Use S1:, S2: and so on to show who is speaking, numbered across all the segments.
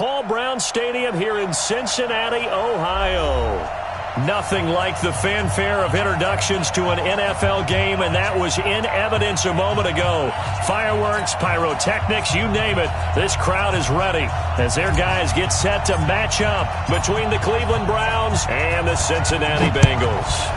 S1: Paul Brown Stadium here in Cincinnati, Ohio. Nothing like the fanfare of introductions to an NFL game, and that was in evidence a moment ago. Fireworks, pyrotechnics, you name it. This crowd is ready as their guys get set to match up between the Cleveland Browns and the Cincinnati Bengals.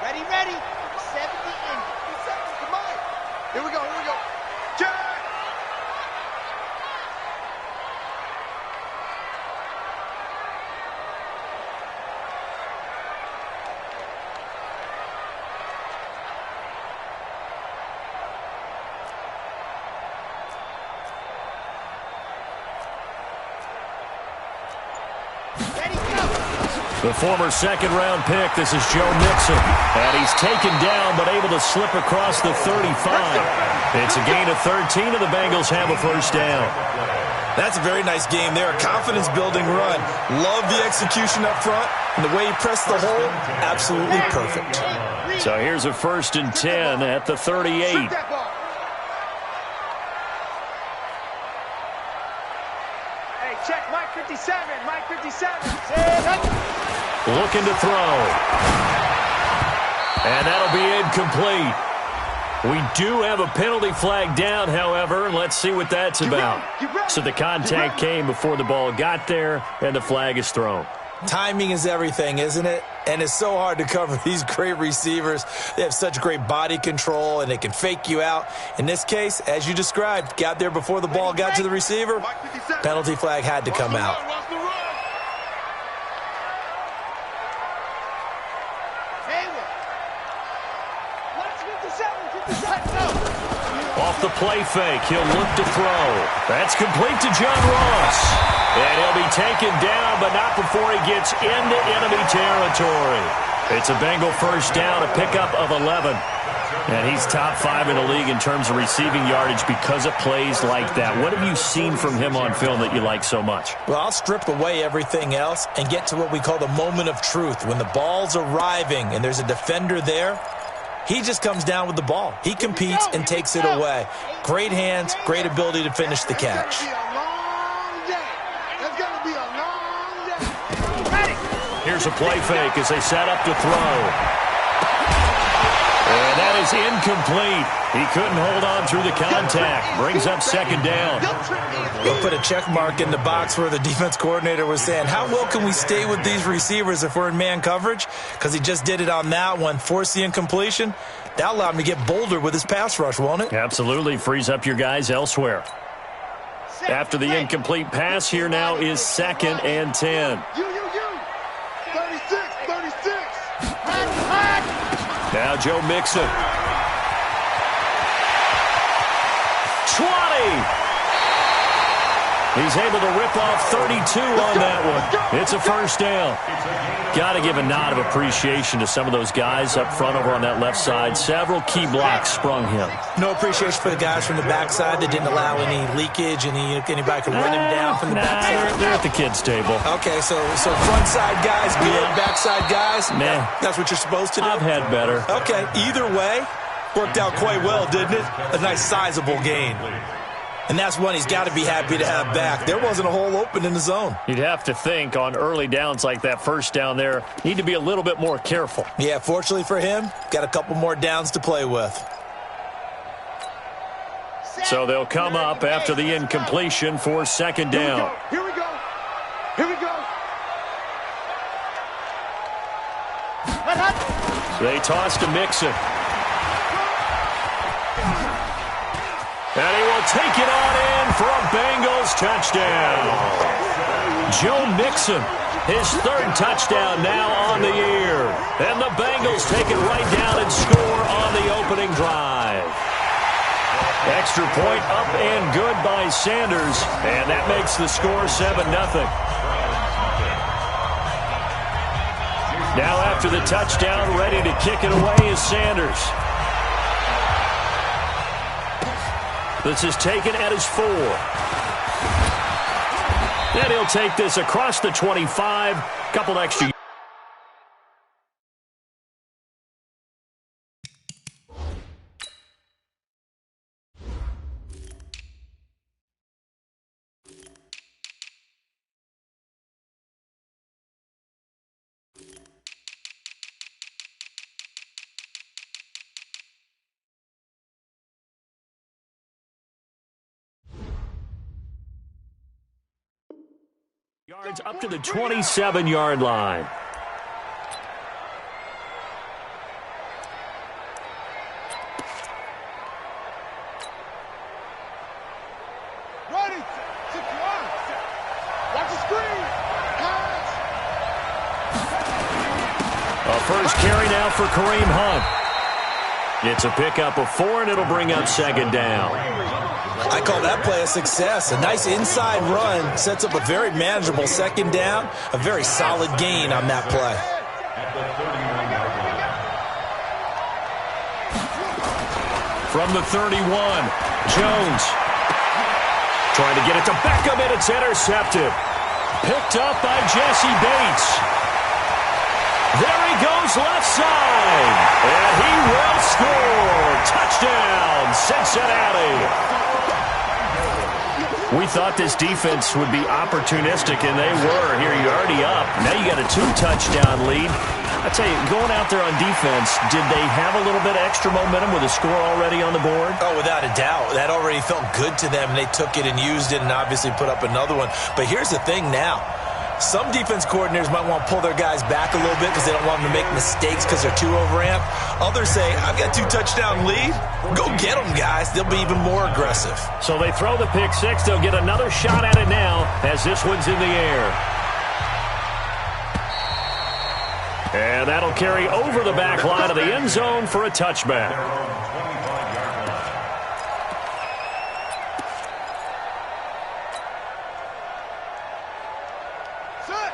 S2: Ready. 70 and 57. Come on. Here we go. Jack! Ready, go!
S1: The former second-round pick, this is Joe Mixon. And he's taken down, but able to slip across the 35. It's a gain of 13, and the Bengals have a first down.
S3: That's a very nice game there, a confidence-building run. Love the execution up front, and the way he pressed the hole, absolutely perfect.
S1: So here's a 1st and 10 at the 38.
S2: Hey, check Mike 57.
S1: Looking to throw. And that'll be incomplete. We do have a penalty flag down, however. Let's see what that's about. So the contact came before the ball got there, and the flag is thrown.
S3: Timing is everything, isn't it? And it's so hard to cover these great receivers. They have such great body control, and they can fake you out. In this case, as you described, got there before the ball got to the receiver. Penalty flag had to come out.
S1: Off the play fake, he'll look to throw. That's complete to John Ross. And he'll be taken down, but not before he gets into enemy territory. It's a Bengal first down, a pickup of 11. And he's top 5 in the league in terms of receiving yardage because of plays like that. What have you seen from him on film that you like so much?
S3: Well, I'll strip away everything else and get to what we call the moment of truth. When the ball's arriving and there's a defender there, he just comes down with the ball. He competes and takes it away. Great hands, great ability to finish the catch.
S1: Here's a play fake as they set up to throw. And that is incomplete. He couldn't hold on through the contact. Brings up 2nd down.
S3: We'll put a check mark in the box where the defense coordinator was saying, how well can we stay with these receivers if we're in man coverage? Because he just did it on that one, forced the incompletion. That allowed him to get bolder with his pass rush, won't it?
S1: Absolutely. Frees up your guys elsewhere. After the incomplete pass, here now is 2nd and 10.
S2: 36.
S1: Now Joe Mixon. 20. He's able to rip off 32 on that one. It's a first down. Got to give a nod of appreciation to some of those guys up front over on that left side. Several key blocks sprung him.
S3: No appreciation for the guys from the backside that didn't allow any leakage, anybody could run him down from the backside.
S1: They're at the kids' table.
S3: Okay, so front side guys good, backside guys,
S1: nah.
S3: That's what you're supposed to do?
S1: I've had better.
S3: Okay, either way, worked out quite well, didn't it? A nice sizable gain. And that's one he's got to be happy to have back. There wasn't a hole open in the zone.
S1: You'd have to think on early downs like that first down there, need to be a little bit more careful.
S3: Yeah, fortunately for him, got a couple more downs to play with.
S1: So they'll come up after the incompletion for 2nd down.
S2: Here we go.
S1: So they toss to Mixon. And he will take it on in for a Bengals touchdown. Joe Mixon, his 3rd touchdown now on the year. And the Bengals take it right down and score on the opening drive. Extra point up and good by Sanders. And that makes the score 7-0. after the touchdown, ready to kick it away is Sanders. This is taken at his 4. And he'll take this across the 25. Couple extra. Yards up to the 27-yard line.
S2: Ready, secure, watch the screen, pass.
S1: A first carry now for Kareem Hunt. It's a pickup of 4, and it'll bring up second down.
S3: I call that play a success. A nice inside run sets up a very manageable second down. A very solid gain on that play.
S1: From the 31, Jones. Trying to get it to Beckham, and it's intercepted. Picked up by Jesse Bates. There he goes left side. And he will score. Touchdown, Cincinnati. We thought this defense would be opportunistic, and they were. Here, you're already up. Now you got a 2-touchdown lead. I tell you, going out there on defense, did they have a little bit of extra momentum with a score already on the board?
S3: Oh, without a doubt. That already felt good to them. They took it and used it and obviously put up another one. But here's the thing now. Some defense coordinators might want to pull their guys back a little bit because they don't want them to make mistakes because they're too overamped. Others say, I've got 2-touchdown lead. Go get them, guys. They'll be even more aggressive.
S1: So they throw the pick 6. They'll get another shot at it now as this one's in the air. And that'll carry over the back line of the end zone for a touchback.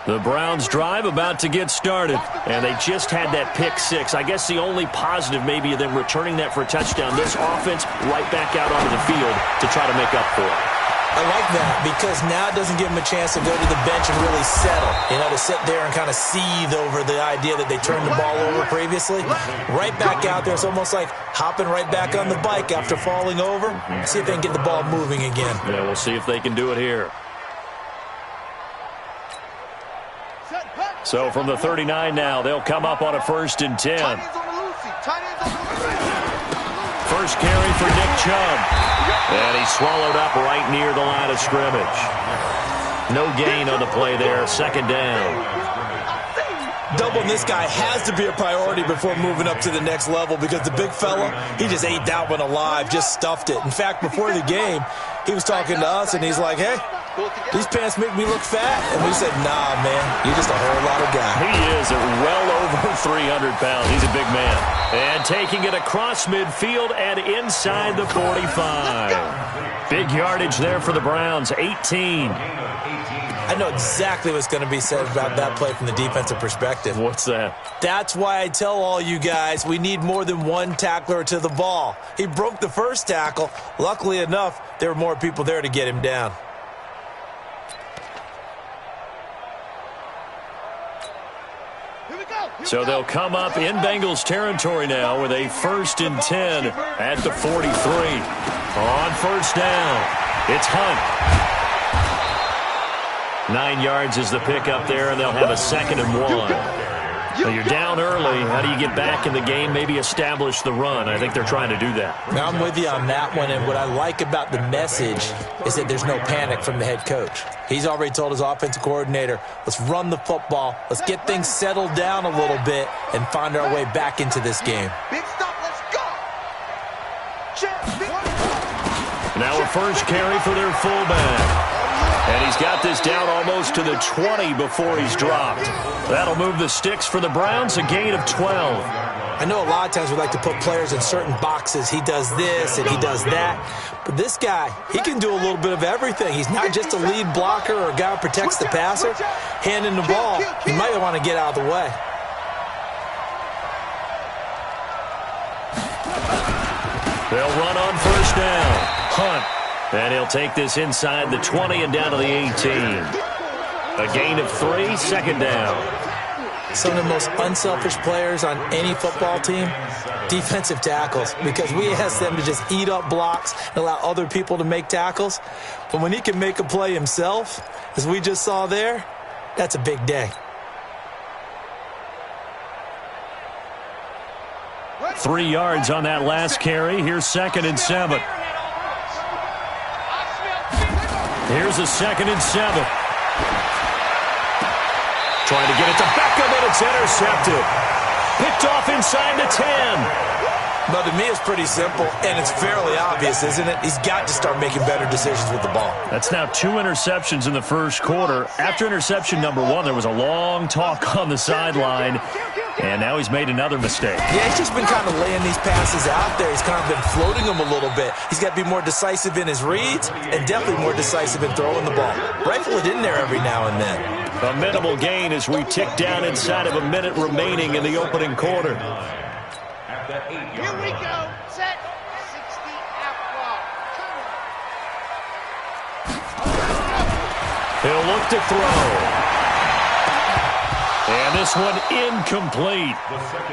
S1: The Browns drive about to get started, and they just had that pick 6. I guess the only positive maybe of them returning that for a touchdown. This offense right back out onto the field to try to make up for it.
S3: I like that because now it doesn't give them a chance to go to the bench and really settle. You know, to sit there and kind of seethe over the idea that they turned the ball over previously. Right back out there. It's almost like hopping right back on the bike after falling over. See if they can get the ball moving again.
S1: Yeah, we'll see if they can do it here. So from the 39 now, they'll come up on a 1st and 10. First carry for Nick Chubb. And he's swallowed up right near the line of scrimmage. No gain on the play there. Second down.
S3: Doubling this guy has to be a priority before moving up to the next level because the big fella, he just ate that one alive, just stuffed it. In fact, before the game, he was talking to us, and he's like, hey, these pants make me look fat. And we said, nah, man, you're just a whole lot of guy.
S1: He is well over 300 pounds. He's a big man. And taking it across midfield and inside the 45. Big yardage there for the Browns, 18.
S3: I know exactly what's going to be said about that play from the defensive perspective.
S1: What's that?
S3: That's why I tell all you guys we need more than one tackler to the ball. He broke the first tackle. Luckily enough, there were more people there to get him down.
S1: So they'll come up in Bengals territory now with a 1st and 10 at the 43. On first down, it's Hunt. 9 yards is the pickup there, and they'll have a 2nd and 1. So you're down early. How do you get back in the game, maybe establish the run? I think they're trying to do that.
S3: Now, I'm with you on that one, and what I like about the message is that there's no panic from the head coach. He's already told his offensive coordinator, let's run the football, let's get things settled down a little bit, and find our way back into this game.
S2: Big stop, let's go.
S1: Now a first carry for their fullback. And he's got this down almost to the 20 before he's dropped. That'll move the sticks for the Browns, a gain of 12.
S3: I know a lot of times we like to put players in certain boxes. He does this and he does that. But this guy, he can do a little bit of everything. He's not just a lead blocker or a guy who protects the passer. Handing the ball, he might want to get out of the way.
S1: They'll run on first down. Hunt. And he'll take this inside the 20 and down to the 18. A gain of 3, second down.
S3: Some of the most unselfish players on any football team, defensive tackles, because we ask them to just eat up blocks and allow other people to make tackles. But when he can make a play himself, as we just saw there, that's a big day.
S1: 3 yards on that last carry. Here's 2nd and 7. Here's a 2nd and 7. Trying to get it to Beckham, and it's intercepted. Picked off inside the 10.
S3: Well, to me, it's pretty simple, and it's fairly obvious, isn't it? He's got to start making better decisions with the ball.
S1: That's now 2 interceptions in the first quarter. After interception number 1, there was a long talk on the sideline, and now he's made another mistake.
S3: Yeah, he's just been kind of laying these passes out there. He's kind of been floating them a little bit. He's got to be more decisive in his reads and definitely more decisive in throwing the ball. Rifle it in there every now and then.
S1: A minimal gain as we tick down inside of a minute remaining in the opening quarter.
S2: Here we go. Set. 60 out block.
S1: He'll look to throw. And this one incomplete.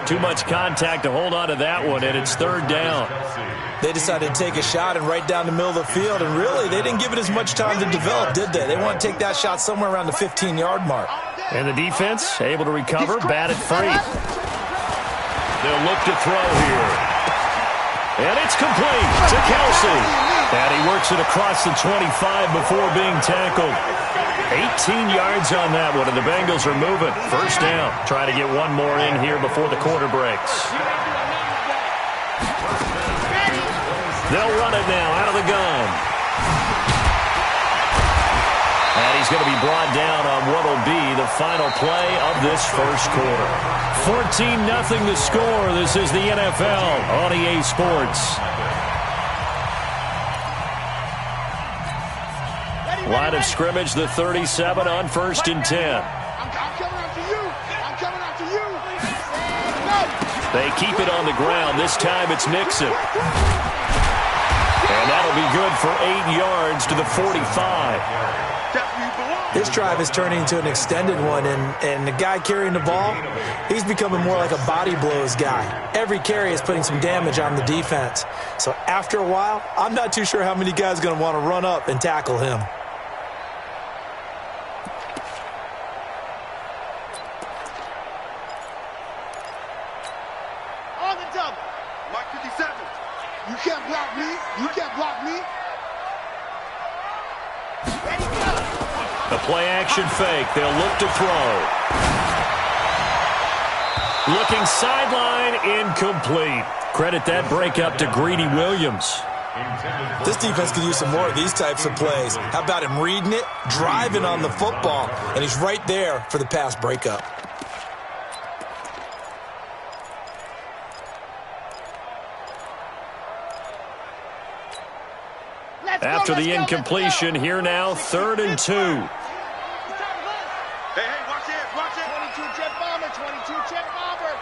S1: Too much contact to hold on to that one, and it's 3rd down.
S3: They decided to take a shot and right down the middle of the field, and really, they didn't give it as much time to develop, did they? They want to take that shot somewhere around the 15-yard mark.
S1: And the defense able to recover, batted free. They'll look to throw here. And it's complete to Kelsey. And he works it across the 25 before being tackled. 18 yards on that one, and the Bengals are moving. First down. Trying to get one more in here before the quarter breaks. They'll run it now out of the gun. And he's going to be brought down on what will be the final play of this first quarter. 14-0 the score. This is the NFL on EA Sports. Line of scrimmage, the 37 on 1st and 10.
S2: I'm coming after you. I'm coming after you.
S1: They keep it on the ground. This time it's Nixon. And that'll be good for 8 yards to the 45.
S3: This drive is turning into an extended one, and the guy carrying the ball, he's becoming more like a body blows guy. Every carry is putting some damage on the defense. So after a while, I'm not too sure how many guys are going to want to run up and tackle him.
S2: On the double. Mark 57. You can't block me. You can't block me. Ready, go.
S1: The play-action fake. They'll look to throw. Looking sideline, incomplete. Credit that breakup to Greedy Williams.
S3: This defense could use some more of these types of plays. How about him reading it, driving on the football, and he's right there for the pass breakup.
S1: After the incompletion, here now, 3rd and 2.
S2: Hey, watch it, watch it. 22 jet bomber, 22 jet bomber.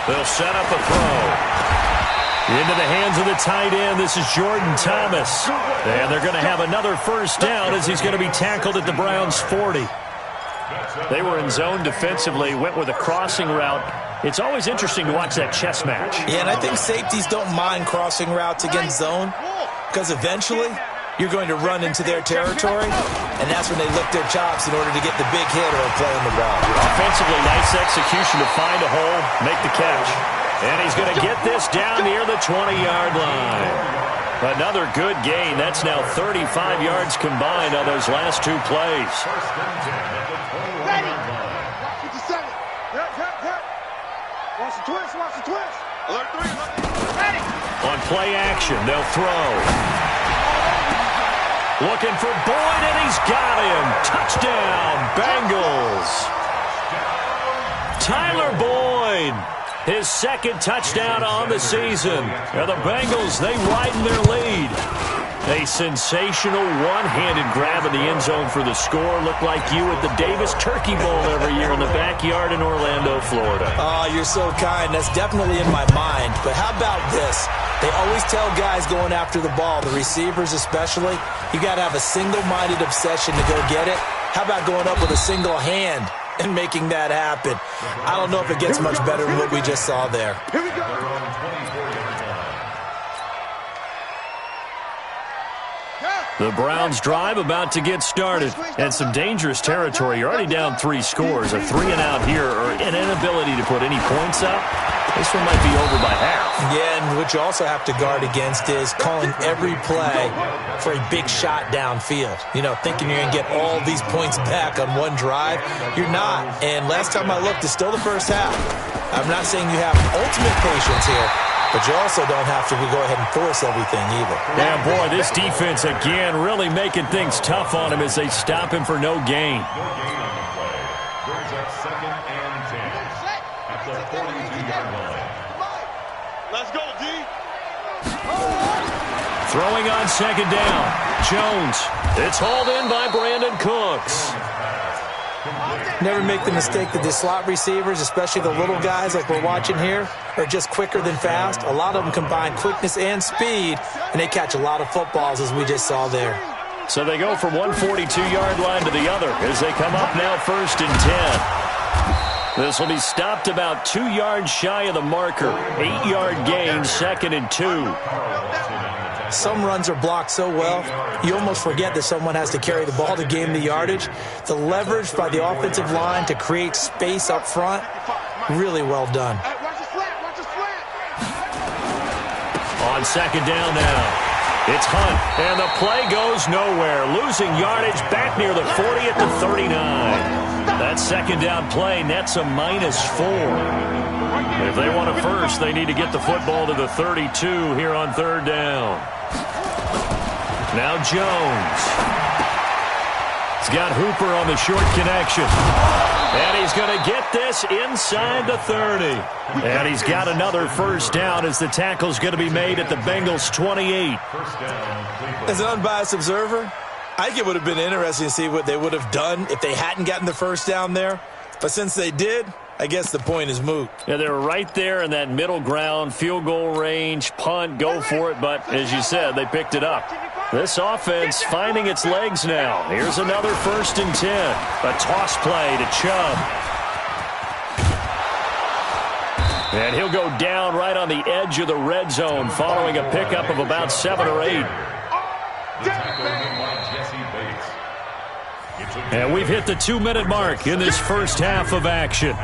S1: They'll set up a throw. Into the hands of the tight end. This is Jordan Thomas. And they're going to have another first down as he's going to be tackled at the Browns' 40. They were in zone defensively, went with a crossing route. It's always interesting to watch that chess match.
S3: Yeah, and I think safeties don't mind crossing routes against zone because eventually you're going to run into their territory, and that's when they lick their chops in order to get the big hit or a play on the ball.
S1: Offensively, nice execution to find a hole, make the catch. And he's going to get this down near the 20-yard line. Another good gain. That's now 35 yards combined on those last 2 plays.
S2: Ready. 57. Watch the twist, watch the twist. Alert 3. Ready.
S1: On play action, they'll throw. Looking for Boyd, and he's got him. Touchdown, Bengals. Tyler Boyd, his 2nd touchdown on the season. And the Bengals, they widen their lead. A sensational one-handed grab in the end zone for the score. Looked like you at the Davis Turkey Bowl every year in the backyard in Orlando, Florida.
S3: Oh, you're so kind. That's definitely in my mind. But how about this? They always tell guys going after the ball, the receivers especially, you got to have a single-minded obsession to go get it. How about going up with a single hand and making that happen? I don't know if it gets much better than what we just saw there.
S2: Here we go.
S1: The Browns drive about to get started. And some dangerous territory. You're already down 3 scores. A 3-and-out here or an inability to put any points up. This one might be over by half.
S3: Yeah, and what you also have to guard against is calling every play for a big shot downfield. You know, thinking you're going to get all these points back on one drive. You're not. And last time I looked, it's still the first half. I'm not saying you have ultimate patience here, but you also don't have to go ahead and force everything either.
S1: Yeah, boy, this defense again really making things tough on him as they stop him for no gain.
S4: Brings up 2nd and 10 at the 42-yard line.
S2: Let's go, D.
S1: Throwing on 2nd down. Jones. It's hauled in by Brandon Cooks.
S3: Never make the mistake that the slot receivers, especially the little guys like we're watching here, are just quicker than fast. A lot of them combine quickness and speed, and they catch a lot of footballs, as we just saw there.
S1: So they go from one 42-yard line to the other as they come up now 1st and 10. This will be stopped about 2 yards shy of the marker. 8-yard gain, 2nd and 2.
S3: Some runs are blocked so well, you almost forget that someone has to carry the ball to gain the yardage. The leverage by the offensive line to create space up front, really well done.
S2: Watch the slant, watch the slant.
S1: On 2nd down now, it's Hunt, and the play goes nowhere. Losing yardage back near the 40 at the 39. That 2nd down play nets a -4. If they want a first, they need to get the football to the 32 here on 3rd down. Now Jones. He's got Hooper on the short connection. And he's going to get this inside the 30. And he's got another 1st down as the tackle's going to be made at the Bengals' 28.
S3: As an unbiased observer, I think it would have been interesting to see what they would have done if they hadn't gotten the 1st down there. But since they did, I guess the point is moot.
S1: Yeah, they were right there in that middle ground, field goal range, punt, go for it. But as you said, they picked it up. This offense finding its legs now. Here's another 1st and 10. A toss play to Chubb. And he'll go down right on the edge of the red zone following a pickup of about 7 or 8. And we've hit the 2-minute mark in this first half of action.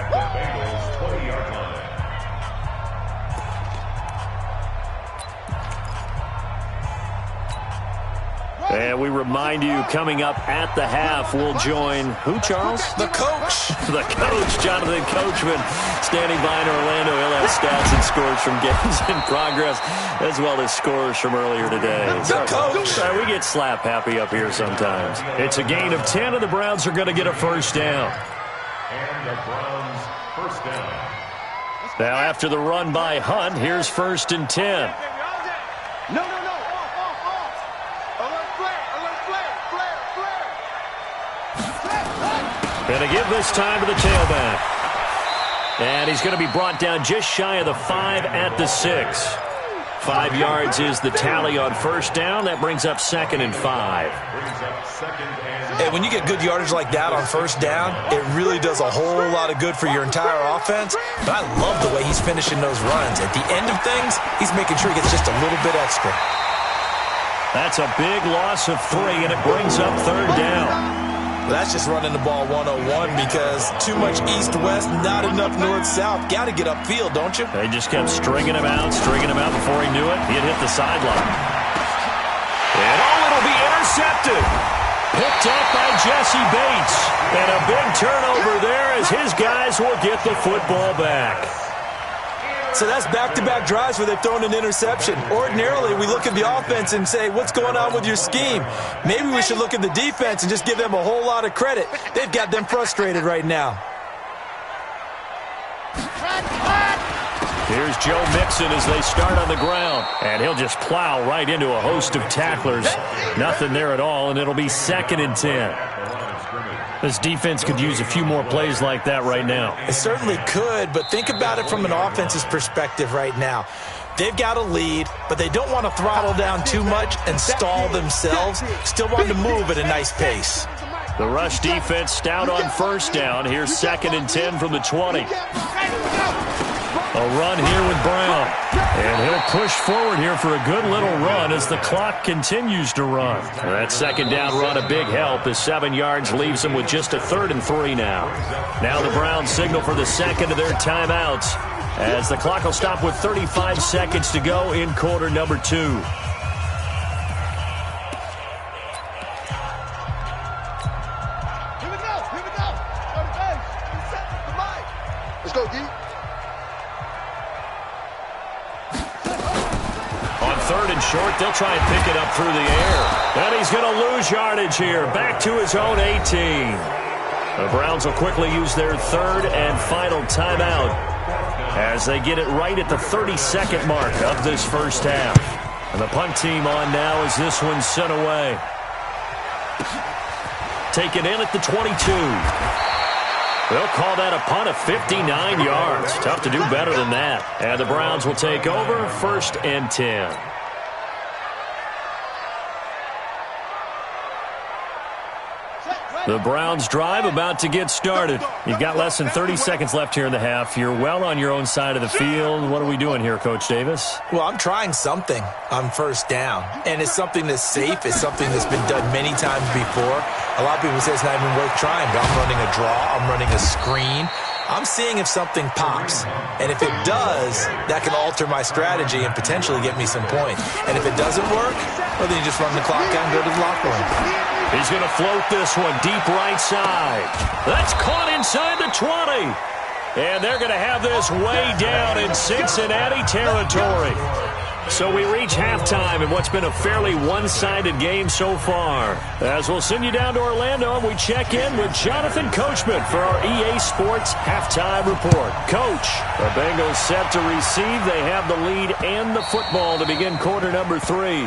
S1: And we remind you, coming up at the half, we'll join who, Charles?
S3: The coach.
S1: The coach, Jonathan Coachman, standing by in Orlando. He'll have stats and scores from games in progress, as well as scores from earlier today.
S3: The coach.
S1: We get slap happy up here sometimes. It's a gain of 10, and the Browns are going to get a 1st down.
S4: And the Browns 1st down.
S1: Now, after the run by Hunt, here's 1st and 10.
S2: No.
S1: Going to give this time to the tailback. And he's going to be brought down just shy of the 5 at the 6. 5 yards is the tally on 1st down. That brings up 2nd and 5.
S3: And when you get good yardage like that on 1st down, it really does a whole lot of good for your entire offense. But I love the way he's finishing those runs. At the end of things, he's making sure he gets just a little bit extra.
S1: That's a big loss of 3, and it brings up 3rd down.
S3: That's just running the ball 101 because too much east-west, not enough north-south. Got to get upfield, don't you?
S1: They just kept stringing him out before he knew it. He had hit the sideline. And it'll be intercepted. Picked up by Jesse Bates. And a big turnover there as his guys will get the football back.
S3: So that's back-to-back drives where they've thrown an interception. Ordinarily, we look at the offense and say, what's going on with your scheme? Maybe we should look at the defense and just give them a whole lot of credit. They've got them frustrated right now.
S1: Here's Joe Mixon as they start on the ground. And he'll just plow right into a host of tacklers. Nothing there at all, and it'll be 2nd and 10. This defense could use a few more plays like that right now.
S3: It certainly could, but think about it from an offense's perspective right now. They've got a lead, but they don't want to throttle down too much and stall themselves. Still want to move at a nice pace.
S1: The rush defense stout on 1st down. Here's 2nd and 10 from the 20. A run here with Brown. And he'll push forward here for a good little run as the clock continues to run. And that 2nd down run a big help as 7 yards leaves them with just a 3rd and 3 now. Now the Browns signal for the 2nd of their timeouts as the clock will stop with 35 seconds to go in quarter number 2.
S2: Here we go. Let's go, D.
S1: On 3rd and short, they'll try and pick it up through the air. And he's going to lose yardage here. Back to his own 18. The Browns will quickly use their 3rd and final timeout as they get it right at the 32nd mark of this first half. And the punt team on now as this one's sent away. Taken in at the 22. They'll call that a punt of 59 yards. Tough to do better than that. And the Browns will take over 1st and 10. The Browns drive about to get started. You've got less than 30 seconds left here in the half. You're well on your own side of the field. What are we doing here, Coach Davis?
S3: Well, I'm trying something on 1st down, and it's something that's safe. It's something that's been done many times before. A lot of people say it's not even worth trying, but I'm running a draw. I'm running a screen. I'm seeing if something pops, and if it does, that can alter my strategy and potentially get me some points. And if it doesn't work, well, then you just run the clock out and go to the locker room.
S1: He's going to float this one deep right side. That's caught inside the 20. And they're going to have this way down in Cincinnati territory. So we reach halftime in what's been a fairly one-sided game so far. As we'll send you down to Orlando, and we check in with Jonathan Coachman for our EA Sports Halftime Report. Coach, the Bengals set to receive. They have the lead and the football to begin quarter number 3.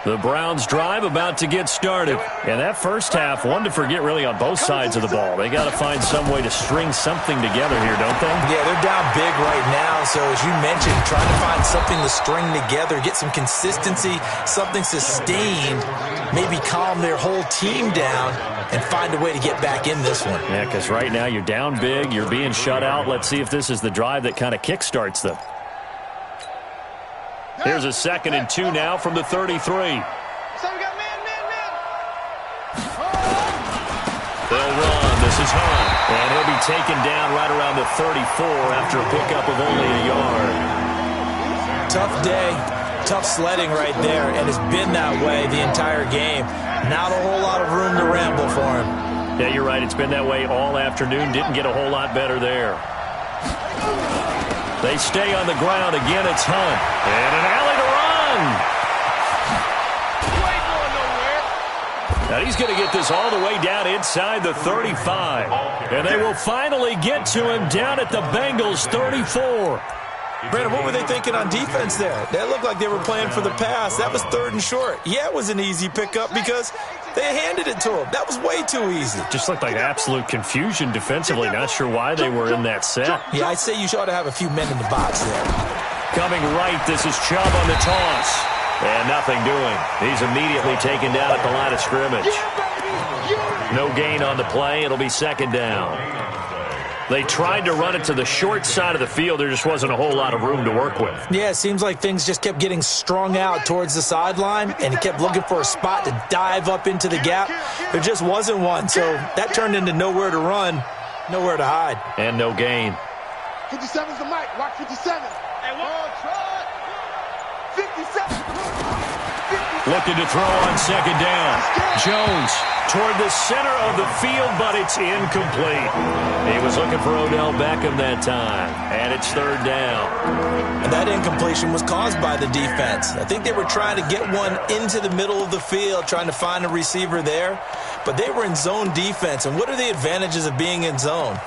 S1: The Browns drive about to get started. And that first half, one to forget really on both sides of the ball. They got to find some way to string something together here, don't they?
S3: Yeah, they're down big right now. So as you mentioned, trying to find something to string together, get some consistency, something sustained, maybe calm their whole team down and find a way to get back in this one.
S1: Yeah, because right now you're down big, you're being shut out. Let's see if this is the drive that kind of kickstarts them. Here's a 2nd and 2 now from the 33.
S2: So we got man.
S1: They'll run. This is Hunt. And he'll be taken down right around the 34 after a pickup of only a yard.
S3: Tough day, tough sledding right there, and it's been that way the entire game. Not a whole lot of room to ramble for him.
S1: Yeah, you're right. It's been that way all afternoon. Didn't get a whole lot better there. They stay on the ground. Again, it's Hunt. And an alley to run.
S2: You ain't going nowhere.
S1: Now he's going to get this all the way down inside the 35. And they will finally get to him down at the Bengals 34.
S3: Brandon, what were they thinking on defense there? That looked like they were playing for the pass. That was 3rd and short. Yeah, it was an easy pickup because they handed it to him. That was way too easy.
S1: Just looked like absolute confusion defensively. Not sure why they were in that set.
S3: Yeah, I'd say you ought to have a few men in the box there.
S1: Coming right, this is Chubb on the toss. And nothing doing. He's immediately taken down at the line of scrimmage. No gain on the play. It'll be 2nd down. They tried to run it to the short side of the field. There just wasn't a whole lot of room to work with.
S3: Yeah, it seems like things just kept getting strung out towards the sideline, and he kept looking for a spot to dive up into the gap. There just wasn't one, so that turned into nowhere to run, nowhere to hide.
S1: And no gain.
S2: 57's the mic. Watch 57. Hey, one, try. 57.
S1: Looking to throw on 2nd down. Jones toward the center of the field, but it's incomplete. He was looking for Odell Beckham that time, and it's 3rd down.
S3: And that incompletion was caused by the defense. I think they were trying to get one into the middle of the field, trying to find a receiver there, but they were in zone defense. And what are the advantages of being in zone?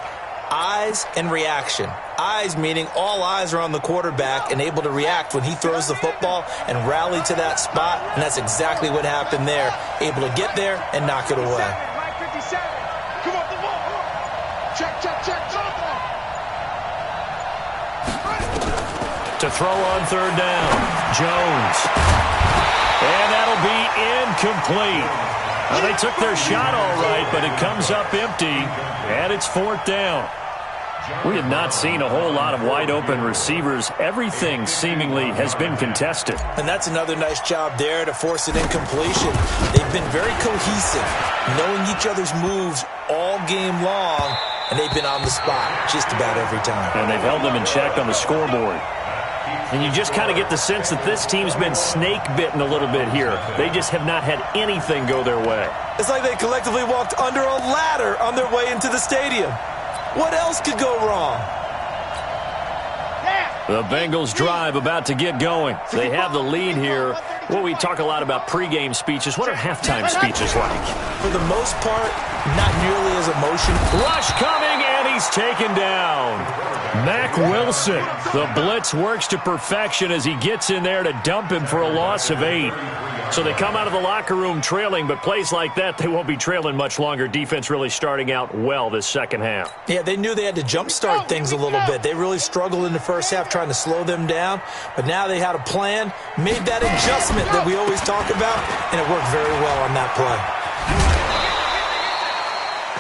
S3: Eyes and reaction. Eyes meaning all eyes are on the quarterback and able to react when he throws the football and rally to that spot, and that's exactly what happened there. Able to get there and knock it away.
S2: Come on, the ball. Check.
S1: To throw on 3rd down, Jones. And that'll be incomplete. Well, they took their shot all right, but it comes up empty, and it's 4th down. We have not seen a whole lot of wide-open receivers. Everything seemingly has been contested.
S3: And that's another nice job there to force an incompletion. They've been very cohesive, knowing each other's moves all game long, and they've been on the spot just about every time.
S1: And they've held them in check on the scoreboard. And you just kind of get the sense that this team's been snake-bitten a little bit here. They just have not had anything go their way.
S3: It's like they collectively walked under a ladder on their way into the stadium. What else could go wrong?
S1: The Bengals drive about to get going. They have the lead here. Well, we talk a lot about pregame speeches. What are halftime speeches like?
S3: For the most part, not nearly as emotional.
S1: Rush coming, and he's taken down. Mack Wilson. The blitz works to perfection as he gets in there to dump him for a loss of 8. So they come out of the locker room trailing, but plays like that, they won't be trailing much longer. Defense really starting out well this 2nd half.
S3: Yeah, they knew they had to jumpstart things a little bit. They really struggled in the first half trying to slow them down, but now they had a plan, made that adjustment that we always talk about, and it worked very well on that play.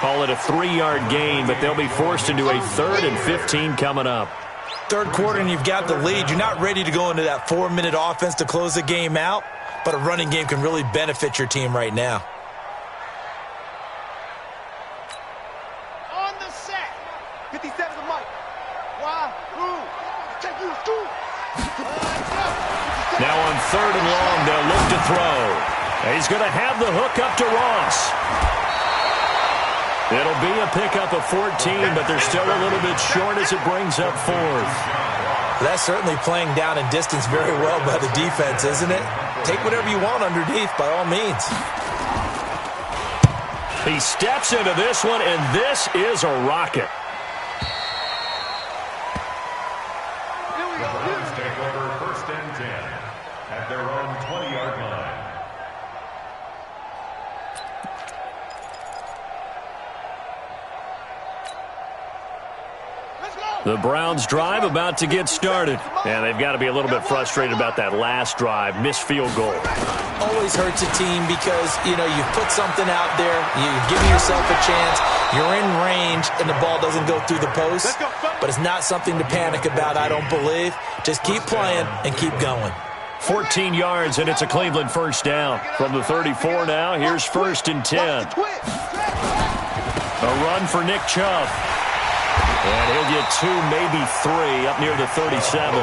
S1: Call it a 3-yard gain, but they'll be forced into a 3rd and 15 coming up.
S3: 3rd quarter and you've got the lead. You're not ready to go into that 4-minute offense to close the game out, but a running game can really benefit your team right now.
S2: On the set. 57 the mic. Why? Who? Check you.
S1: Now on 3rd and long, they'll look to throw. He's going to have the hook up to Ross. It'll be a pickup of 14, but they're still a little bit short as it brings up 4th.
S3: That's certainly playing down in distance very well by the defense, isn't it? Take whatever you want underneath, by all means.
S1: He steps into this one, and this is a rocket.
S4: The Browns take over 1st and 10 at their own 20-yard line.
S1: The Browns drive about to get started. And they've got to be a little bit frustrated about that last drive. Missed field goal.
S3: Always hurts a team because, you've put something out there. You're giving yourself a chance. You're in range, and the ball doesn't go through the post. But it's not something to panic about, I don't believe. Just keep playing and keep going.
S1: 14 yards, and it's a Cleveland first down. From the 34 now, here's 1st and 10. A run for Nick Chubb. And he'll get 2, maybe 3, up near the 37.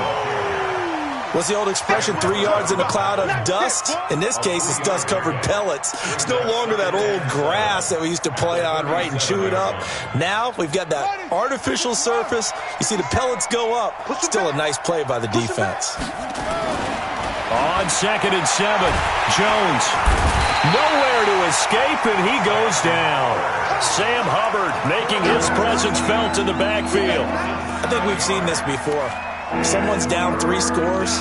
S3: What's the old expression, 3 yards in a cloud of dust? In this case, it's dust-covered pellets. It's no longer that old grass that we used to play on, right, and chew it up. Now we've got that artificial surface. You see the pellets go up. Still a nice play by the defense.
S1: On 2nd and 7, Jones. Nowhere to escape, and he goes down. Sam Hubbard making his presence felt in the backfield.
S3: I think we've seen this before. Someone's down 3 scores.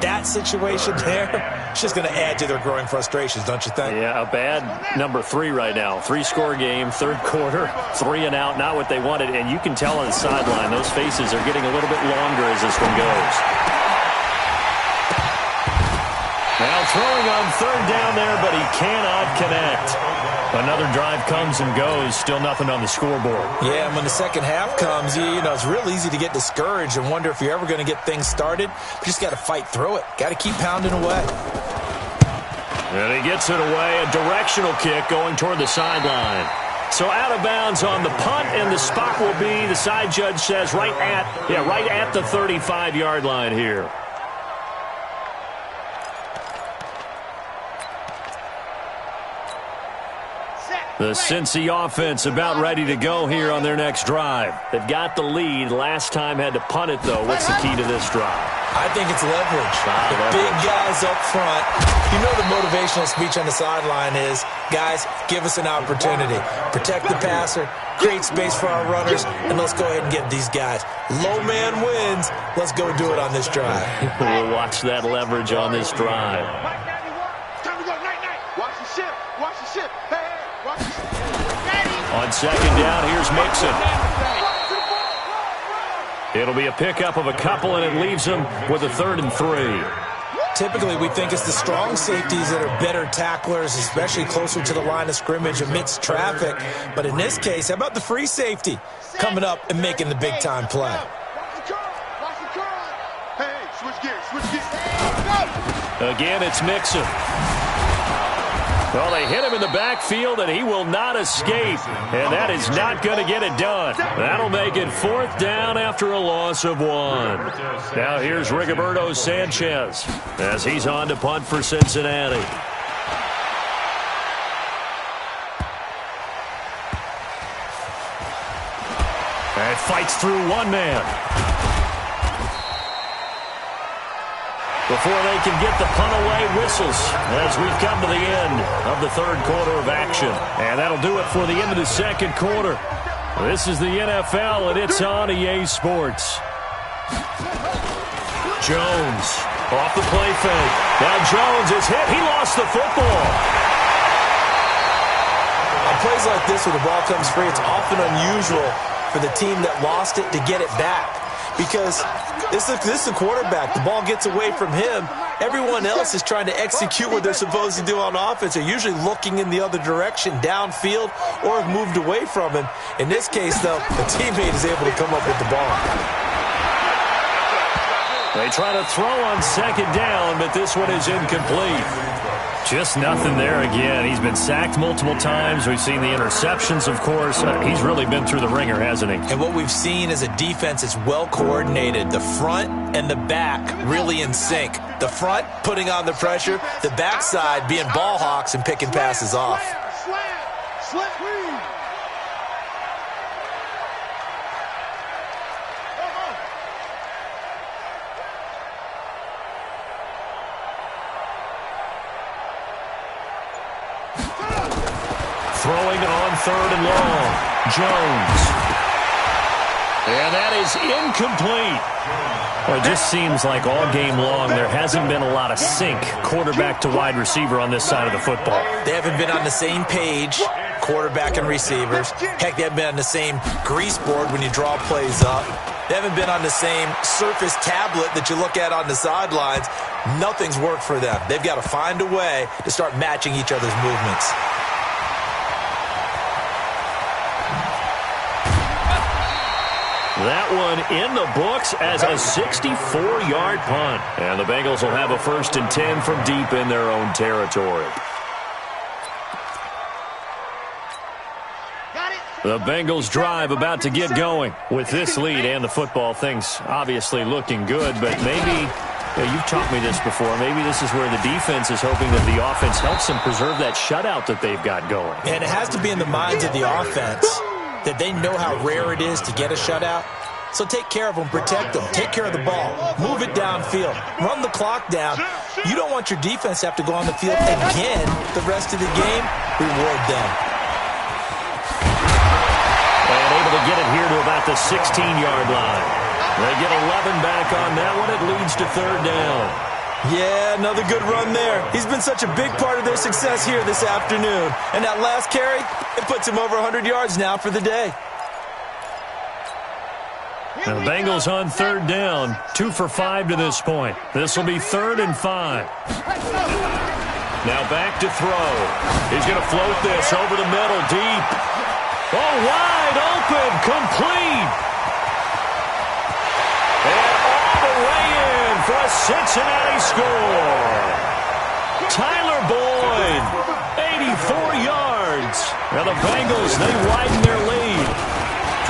S3: That situation there, it's just going to add to their growing frustrations, don't you think?
S1: Yeah, a bad number 3 right now. 3-score game, 3rd quarter, 3 and out, not what they wanted. And you can tell on the sideline, those faces are getting a little bit longer as this one goes. Now throwing on 3rd down there, but he cannot connect. Another drive comes and goes, still nothing on the scoreboard.
S3: Yeah, and when the second half comes, it's real easy to get discouraged and wonder if you're ever going to get things started. But you just got to fight through it. Got to keep pounding away.
S1: And he gets it away, a directional kick going toward the sideline. So out of bounds on the punt, and the spot will be, the side judge says, right at the 35-yard line here. The Cincy offense about ready to go here on their next drive. They've got the lead. Last time had to punt it, though. What's the key to this drive?
S3: I think it's leverage. The big guys up front. The motivational speech on the sideline is, guys, give us an opportunity. Protect the passer, create space for our runners, and let's go ahead and get these guys. Low man wins. Let's go do it on this drive.
S1: We'll watch that leverage on this drive.
S2: Time to go, night. Watch the ship. Hey.
S1: On 2nd down, here's Mixon. It'll be a pickup of a couple, and it leaves him with a 3rd and 3.
S3: Typically, we think it's the strong safeties that are better tacklers, especially closer to the line of scrimmage amidst traffic. But in this case, how about the free safety coming up and making the big-time play?
S2: Hey, switch gears.
S1: Again, it's Mixon. Well, they hit him in the backfield, and he will not escape. And that is not going to get it done. That'll make it 4th down after a loss of 1. Now here's Rigoberto Sanchez as he's on to punt for Cincinnati. And fights through one man. Before they can get the punt away, whistles as we've come to the end of the 3rd quarter of action. And that'll do it for the end of the 2nd quarter. This is the NFL, and it's on EA Sports. Jones off the play fake. Now Jones is hit. He lost the football.
S3: On plays like this where the ball comes free, it's often unusual for the team that lost it to get it back. Because this is the quarterback. The ball gets away from him. Everyone else is trying to execute what they're supposed to do on offense. They're usually looking in the other direction, downfield, or have moved away from him. In this case, though, the teammate is able to come up with the ball.
S1: They try to throw on 2nd down, but this one is incomplete. Just nothing there again. He's been sacked multiple times. We've seen the interceptions, of course. He's really been through the ringer, hasn't he?
S3: And what we've seen is a defense that's well coordinated. The front and the back really in sync. The front putting on the pressure, the backside being ball hawks and picking passes off.
S1: Throwing on 3rd and long. Jones. And that is incomplete. Well, it just seems like all game long there hasn't been a lot of sync quarterback to wide receiver on this side of the football.
S3: They haven't been on the same page. quarterback and receivers. Heck, they haven't been on the same grease board when you draw plays up. They haven't been on the same Surface tablet that you look at on the sidelines. Nothing's worked for them. They've got to find a way to start matching each other's movements.
S1: That one in the books as a 64-yard punt. And the Bengals will have a 1st and 10 from deep in their own territory. The Bengals drive about to get going. With this lead and the football, things obviously looking good, but maybe, you've taught me this before, maybe this is where the defense is hoping that the offense helps them preserve that shutout that they've got going.
S3: And it has to be in the minds of the offense that they know how rare it is to get a shutout. So take care of them, protect them, take care of the ball, move it downfield, run the clock down. You don't want your defense to have to go on the field again the rest of the game. Reward them.
S1: And able to get it here to about the 16-yard line. They get 11 back on that one. It leads to 3rd down.
S3: Yeah, another good run there. He's been such a big part of their success here this afternoon. And that last carry, it puts him over 100 yards now for the day.
S1: And the Bengals on 3rd down, 2 for 5 to this point. This will be 3rd and 5. Now back to throw. He's going to float this over the middle, deep. Oh, wide open, complete. And all the way in for a Cincinnati score. Tyler Boyd, 84 yards. Now the Bengals, they widen their lead.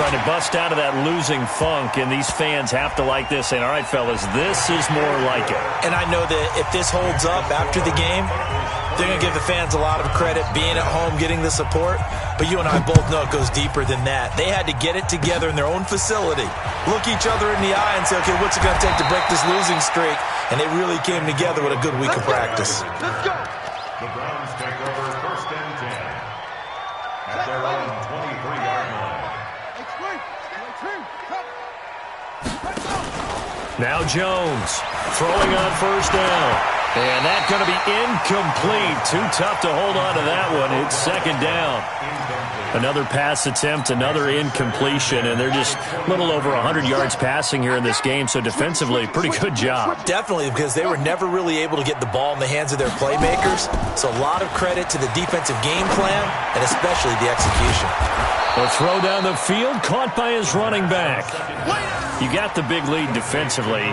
S1: Trying to bust out of that losing funk, and these fans have to like this. And all right, fellas, this is more like it.
S3: And I know that if this holds up after the game, they're going to give the fans a lot of credit being at home, getting the support. But you and I both know it goes deeper than that. They had to get it together in their own facility, look each other in the eye and say, okay, what's it going to take to break this losing streak? And they really came together with a good week of practice.
S2: Let's go.
S4: The Browns take over 1st and 10 at their own 23-yard line.
S1: Now Jones throwing on 1st down. And that's going to be incomplete. Too tough to hold on to that one. It's 2nd down. Another pass attempt, another incompletion, and they're just a little over 100 yards passing here in this game, so defensively, pretty good job.
S3: Definitely, because they were never really able to get the ball in the hands of their playmakers, so a lot of credit to the defensive game plan, and especially the execution.
S1: A throw down the field, caught by his running back. You got the big lead defensively,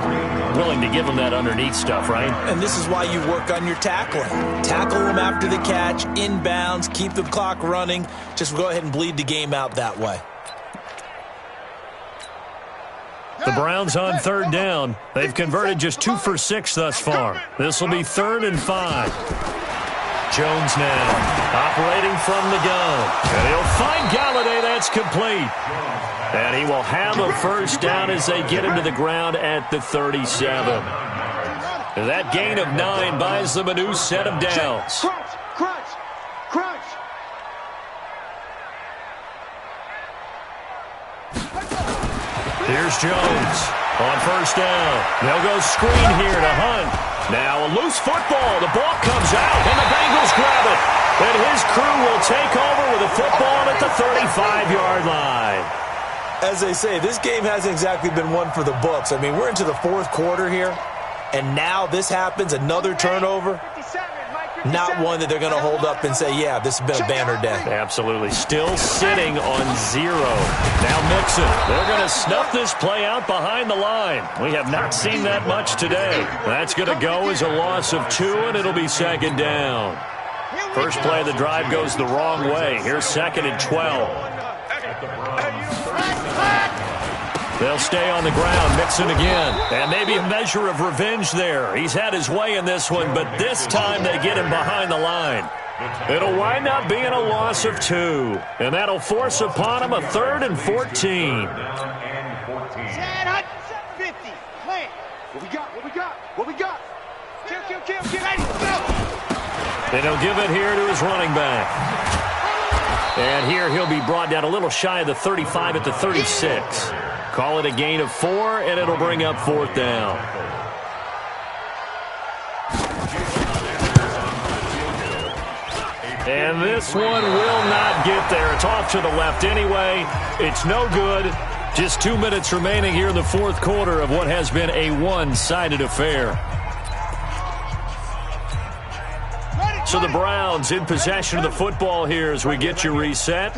S1: willing to give them that underneath stuff, right?
S3: And this is why you work on your tackling. Tackle them after the catch, inbounds, keep the clock running. Just go ahead and bleed the game out that way.
S1: The Browns on 3rd down. They've converted just 2 for 6 thus far. This will be 3rd and 5. Jones now operating from the gun. And he'll find Galladay. That's complete. And he will have a 1st down as they get him to the ground at the 37. That gain of 9 buys them a new set of downs.
S2: Crunch, crunch, crunch.
S1: Here's Jones on 1st down. They'll go screen here to Hunt. Now a loose football. The ball comes out, and the Bengals grab it. And his crew will take over with a football at the 35-yard line.
S3: As they say, this game hasn't exactly been one for the books. I mean, we're into the 4th quarter here, and now this happens, another turnover. Not one that they're going to hold up and say, yeah, this has been a banner day.
S1: Absolutely. Still sitting on 0. Now Mixon. They're going to snuff this play out behind the line. We have not seen that much today. That's going to go as a loss of 2, and it'll be 2nd down. First play of the drive goes the wrong way. Here's 2nd and 12. They'll stay on the ground. Mixon again. And maybe a measure of revenge there. He's had his way in this one, but this time they get him behind the line. It'll wind up being a loss of 2. And that'll force upon him a 3rd and 14.
S2: 750. Plan. What we got? What we got? What we got? Kill.
S1: And he'll give it here to his running back. And here he'll be brought down a little shy of the 35 at the 36. Call it a gain of 4, and it'll bring up 4th down. And this one will not get there. It's off to the left anyway. It's no good. Just 2 minutes remaining here in the fourth quarter of what has been a one-sided affair. So the Browns in possession of the football here as we get you reset.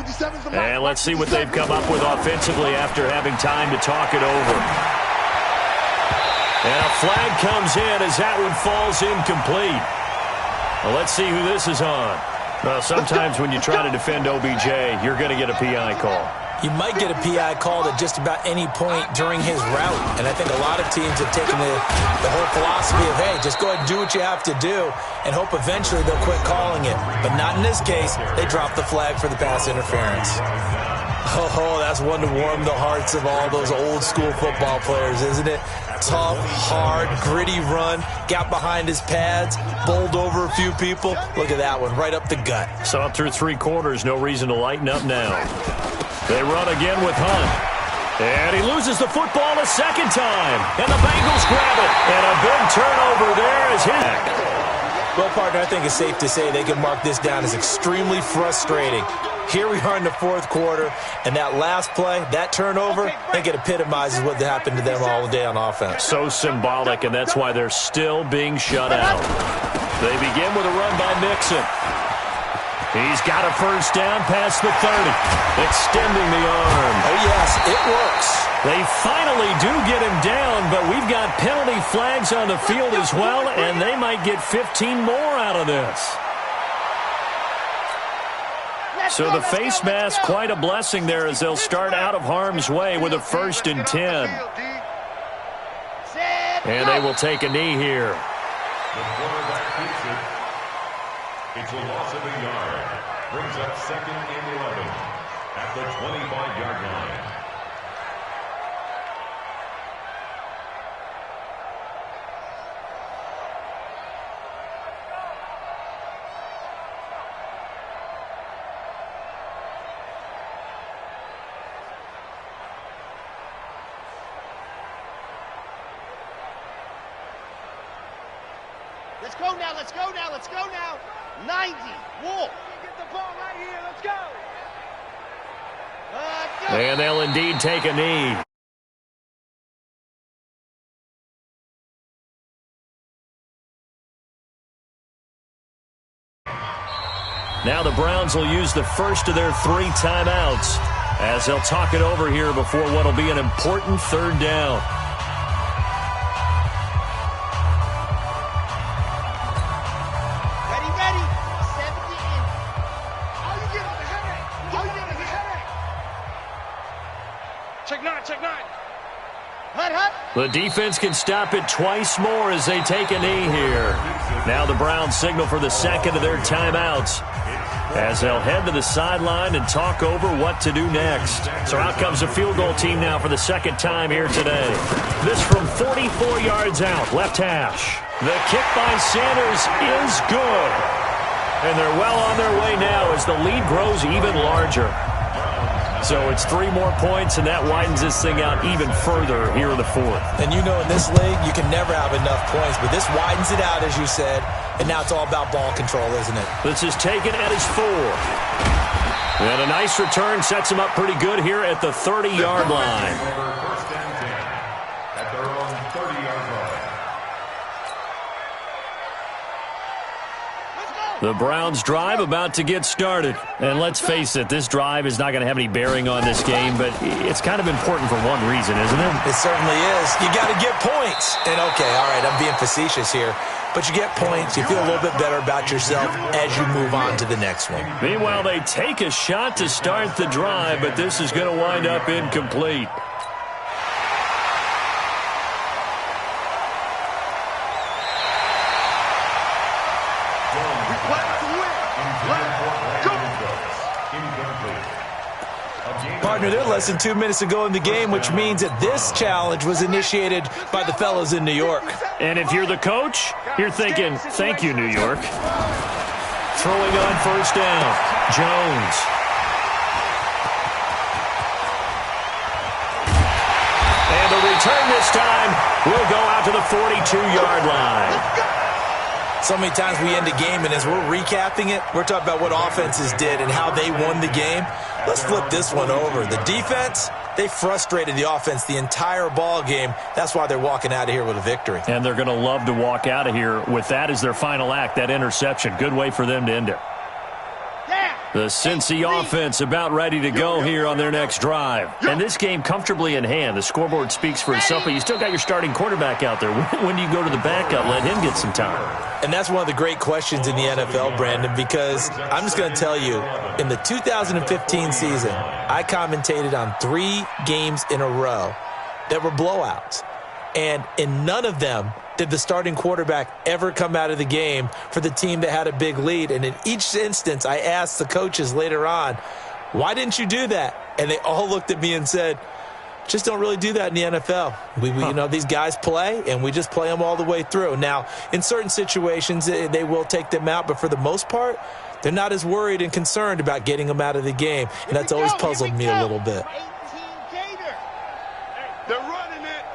S1: And let's see what they've come up with offensively after having time to talk it over. And a flag comes in as that one falls incomplete. Well, let's see who this is on. Well, sometimes when you try to defend OBJ, you're going to get a PI call.
S3: You might get a PI called at just about any point during his route. And I think a lot of teams have taken the whole philosophy of, hey, just go ahead and do what you have to do and hope eventually they'll quit calling it. But not in this case. They dropped the flag for the pass interference. Oh, that's one to warm the hearts of all those old school football players, isn't it? Tough, hard, gritty run, got behind his pads, bowled over a few people. Look at that one, right up the gut.
S1: Saw it through 3 quarters, no reason to lighten up now. They run again with Hunt. And he loses the football a second time. And the Bengals grab it. And a big turnover there is his.
S3: Well, partner, I think it's safe to say they can mark this down as extremely frustrating. Here we are in the fourth quarter, and that last play, that turnover, I think it epitomizes what happened to them all day on offense.
S1: So symbolic, and that's why they're still being shut out. They begin with a run by Mixon. He's got a first down past the 30, extending the arm.
S3: Oh, yes, it works.
S1: They finally do get him down, but we've got penalty flags on the field as well, and they might get 15 more out of this. So the face mask, quite a blessing there as they'll start out of harm's way with a 1st and 10. And they will take a knee here.
S4: The quarterback keeps it. It's a loss of a yard. Brings up 2nd and 11 at the 25-yard line.
S2: Let's go now, let's go now, let's go now. 90, Wolf. Get the ball right here, let's go.
S1: And they'll indeed take a knee. Now the Browns will use the first of their 3 timeouts as they'll talk it over here before what will be an important 3rd down. The defense can stop it twice more as they take a knee here. Now the Browns signal for the 2nd of their timeouts as they'll head to the sideline and talk over what to do next. So out comes the field goal team now for the 2nd time here today. This from 44 yards out, left hash. The kick by Sanders is good. And they're well on their way now as the lead grows even larger. So it's 3 more points, and that widens this thing out even further here in the 4th.
S3: And you know in this league, you can never have enough points, but this widens it out, as you said, and now it's all about ball control, isn't it?
S1: This is taken at his 4. And a nice return sets him up pretty good here at the 30-yard line.
S4: First and 10 at their own 30-yard line.
S1: The Browns drive about to get started. And let's face it, this drive is not going to have any bearing on this game, but it's kind of important for one reason, isn't it?
S3: It certainly is. You got to get points. And okay, all right, I'm being facetious here, but you get points, you feel a little bit better about yourself as you move on to the next one.
S1: Meanwhile, they take a shot to start the drive, but this is going to wind up incomplete.
S3: Partner, they're less than 2 minutes to go in the game, which means that this challenge was initiated by the fellas in New York.
S1: And if you're the coach, you're thinking, thank you, New York. Throwing on first down, Jones. And the return this time will go out to the 42-yard line.
S3: So many times we end a game, and as we're recapping it, we're talking about what offenses did and how they won the game. Let's flip this one over. The defense, they frustrated the offense the entire ball game. That's why they're walking out of here with a victory.
S1: And they're going to love to walk out of here with that as their final act, that interception. Good way for them to end it. The Cincy offense about ready to go here on their next drive. And this game comfortably in hand. The scoreboard speaks for itself, but you still got your starting quarterback out there. When do you go to the backup? Let him get some time.
S3: And that's one of the great questions in the NFL, Brandon, because I'm just going to tell you, in the 2015 season, I commentated on 3 games in a row that were blowouts. And in none of them did the starting quarterback ever come out of the game for the team that had a big lead. And in each instance, I asked the coaches later on, why didn't you do that? And they all looked at me and said, just don't really do that in the NFL. You know, these guys play, and we just play them all the way through. Now, in certain situations, they will take them out, but for the most part, they're not as worried and concerned about getting them out of the game. And that's always puzzled me a little bit.
S2: They're running it.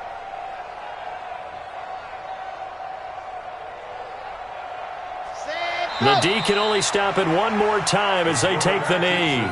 S1: The D can only stop it one more time as they take the knee.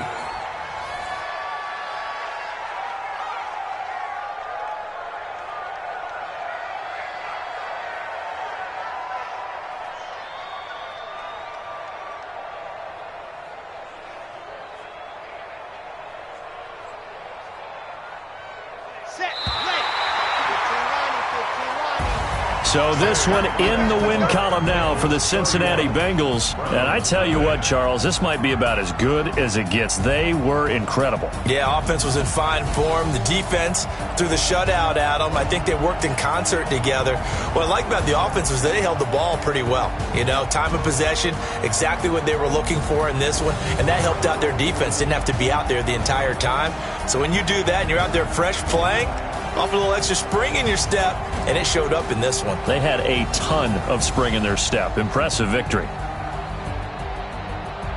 S1: So this one in the win column now for the Cincinnati Bengals. And I tell you what, Charles, this might be about as good as it gets. They were incredible.
S3: Yeah, offense was in fine form. The defense threw the shutout at them. I think they worked in concert together. What I like about the offense was they held the ball pretty well. You know, time of possession, exactly what they were looking for in this one. And that helped out their defense. Didn't have to be out there the entire time. So when you do that and you're out there fresh playing, off a little extra spring in your step, and it showed up in this one.
S1: They had a ton of spring in their step. Impressive victory.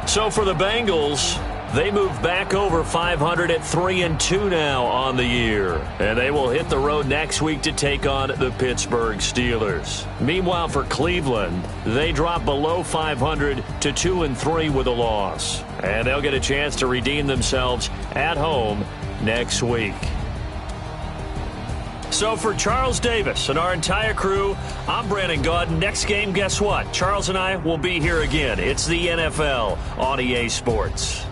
S1: So for the Bengals, they move back over 500 at 3-2 now on the year. And they will hit the road next week to take on the Pittsburgh Steelers. Meanwhile, for Cleveland, they drop below 500 to 2-3 with a loss. And they'll get a chance to redeem themselves at home next week. So for Charles Davis and our entire crew, I'm Brandon Gaudin. Next game, guess what? Charles and I will be here again. It's the NFL on EA Sports.